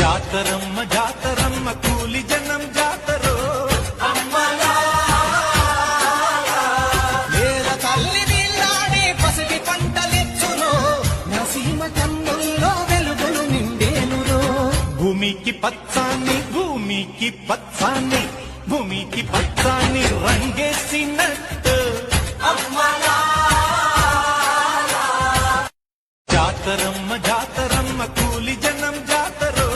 జాతరమ్మ జాతరమ్మ కూలి జనం జాతరో నేల తల్లి నీళ్ళాడే పసిడి పంటలెచ్చునో నసీమ కన్నుల్లో వెలుగులు నిండేనురో. భూమికి పచ్చాన్ని భూమికి పచ్చాన్ని భూమికి పచ్చాన్ని రంగేసినట్టు జాతరమ్మ జాతరమ్మ కూలి జనం జాతరో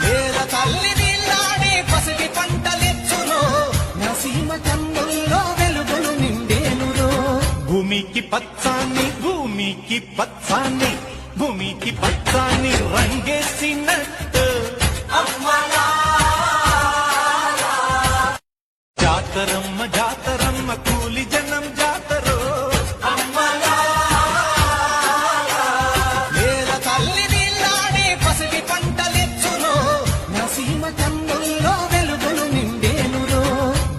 నేల తల్లి నీళ్ళాడే పసిడి పంటలెచ్చునో నసీమ కన్నుల్లో వెలుగులు నిండేనురో. భూమికి పచ్చాన్ని భూమికి పచ్చాన్ని భూమికి పచ్చాన్ని రంగేసినట్టు జాతరమ్మ జాతరమ్మ కూలి జనం జాతరో నేల తల్లి నీళ్ళాడే పసిడి పంటలెచ్చునో నసీమ కన్నుల్లో వెలుగులు నిండేనురో.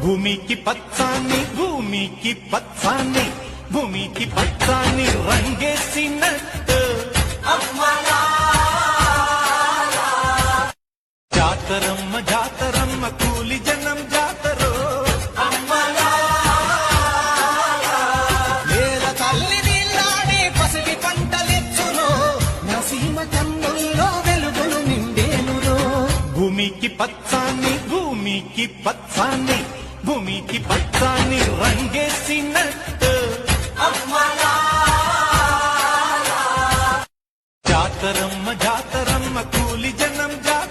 భూమికి పచ్చాన్ని భూమికి పచ్చాన్ని భూమికి పచ్చాన్ని రంగేసినట్టు జాతరమ్మ జాతరమ్మ కూలి జనం జాతరో నేల తల్లి నీళ్ళాడే పసిడి పంటలెచ్చునో నసీమ కన్నుల్లో వెలుగులు నిండేనురో. భూమికి పచ్చాన్ని భూమికి పచ్చాన్ని భూమికి పచ్చాన్ని రంగేసినట్టు జాతరమ్మ జాతరమ్మ కూలి జనం జాతరో